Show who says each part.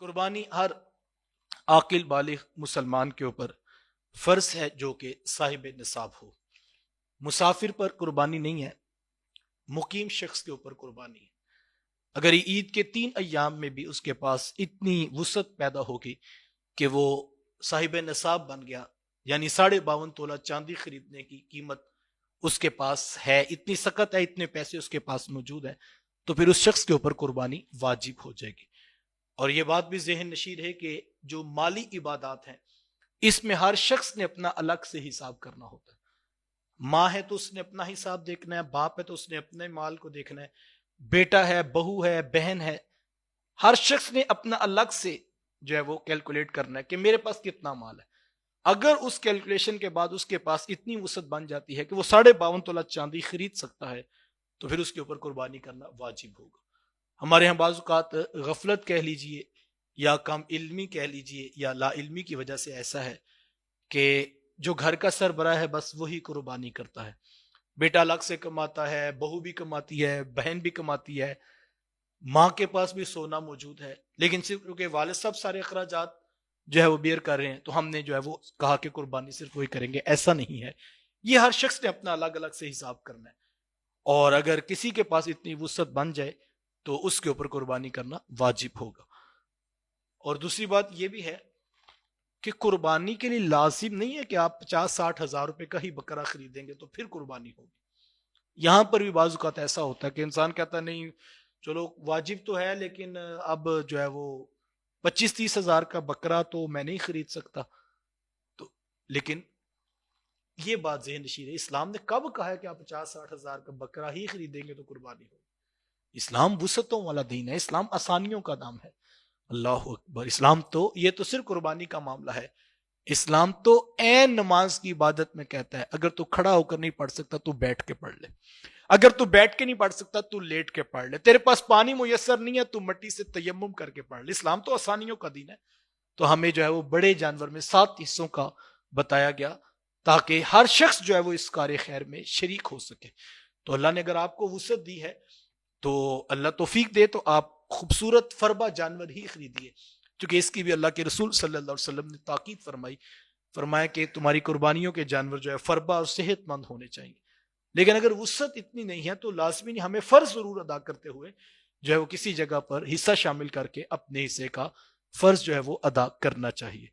Speaker 1: قربانی ہر عاقل بالغ مسلمان کے اوپر فرض ہے جو کہ صاحب نصاب ہو. مسافر پر قربانی نہیں ہے، مقیم شخص کے اوپر قربانی ہے. اگر عید کے 3 ایام میں بھی اس کے پاس اتنی وسعت پیدا ہوگی کہ وہ صاحب نصاب بن گیا، یعنی 52.5 تولہ چاندی خریدنے کی قیمت اس کے پاس ہے، اتنی سکت ہے، اتنے پیسے اس کے پاس موجود ہے، تو پھر اس شخص کے اوپر قربانی واجب ہو جائے گی. اور یہ بات بھی ذہن نشین ہے کہ جو مالی عبادات ہیں اس میں ہر شخص نے اپنا الگ سے حساب کرنا ہوتا ہے. ماں ہے تو اس نے اپنا حساب دیکھنا ہے، باپ ہے تو اس نے اپنے مال کو دیکھنا ہے، بیٹا ہے، بہو ہے، بہن ہے، ہر شخص نے اپنا الگ سے جو ہے وہ کیلکولیٹ کرنا ہے کہ میرے پاس کتنا مال ہے. اگر اس کیلکولیشن کے بعد اس کے پاس اتنی وسعت بن جاتی ہے کہ وہ 52.5 تولہ چاندی خرید سکتا ہے تو پھر اس کے اوپر قربانی کرنا واجب ہوگا. ہمارے ہاں بعض اوقات غفلت کہہ لیجئے یا کم علمی کہہ لیجئے یا لا علمی کی وجہ سے ایسا ہے کہ جو گھر کا سربراہ ہے بس وہی قربانی کرتا ہے. بیٹا الگ سے کماتا ہے، بہو بھی کماتی ہے، بہن بھی کماتی ہے، ماں کے پاس بھی سونا موجود ہے، لیکن صرف کیونکہ والد صاحب سارے اخراجات جو ہے وہ بیئر کر رہے ہیں تو ہم نے جو ہے وہ کہا کہ قربانی صرف وہی کریں گے. ایسا نہیں ہے، یہ ہر شخص نے اپنا الگ الگ سے حساب کرنا ہے. اور اگر کسی کے پاس اتنی وسعت بن جائے تو اس کے اوپر قربانی کرنا واجب ہوگا. اور دوسری بات یہ بھی ہے کہ قربانی کے لیے لازم نہیں ہے کہ آپ 50-60 ہزار روپے کا ہی بکرا خریدیں گے تو پھر قربانی ہوگی. یہاں پر بھی بعض اوقات ایسا ہوتا ہے کہ انسان کہتا نہیں چلو واجب تو ہے لیکن اب جو ہے وہ 25-30 ہزار کا بکرا تو میں نہیں خرید سکتا. تو لیکن یہ بات ذہن نشین ہے، اسلام نے کب کہا ہے کہ آپ 50-60 ہزار کا بکرا ہی خریدیں گے تو قربانی ہوگی؟ اسلام وسعتوں والا دین ہے، اسلام آسانیوں کا نام ہے. اللہ اکبر. اسلام تو یہ تو صرف قربانی کا معاملہ ہے. اسلام تو عین نماز کی عبادت میں کہتا ہے اگر تو کھڑا ہو کر نہیں پڑھ سکتا تو بیٹھ کے پڑھ لے، اگر تو بیٹھ کے نہیں پڑھ سکتا تو لیٹ کے پڑھ لے، تیرے پاس پانی میسر نہیں ہے تو مٹی سے تیمم کر کے پڑھ لے. اسلام تو آسانیوں کا دین ہے. تو ہمیں جو ہے وہ بڑے جانور میں 7 حصوں کا بتایا گیا تاکہ ہر شخص جو ہے وہ اس کار خیر میں شریک ہو سکے. تو اللہ نے اگر آپ کو وسعت دی ہے تو اللہ توفیق دے تو آپ خوبصورت فربا جانور ہی خریدیے، کیونکہ اس کی بھی اللہ کے رسول صلی اللہ علیہ وسلم نے تاکید فرمایا کہ تمہاری قربانیوں کے جانور جو ہے فربا اور صحت مند ہونے چاہیے. لیکن اگر وسعت اتنی نہیں ہے تو لازمی نہیں، ہمیں فرض ضرور ادا کرتے ہوئے جو ہے وہ کسی جگہ پر حصہ شامل کر کے اپنے حصے کا فرض جو ہے وہ ادا کرنا چاہیے.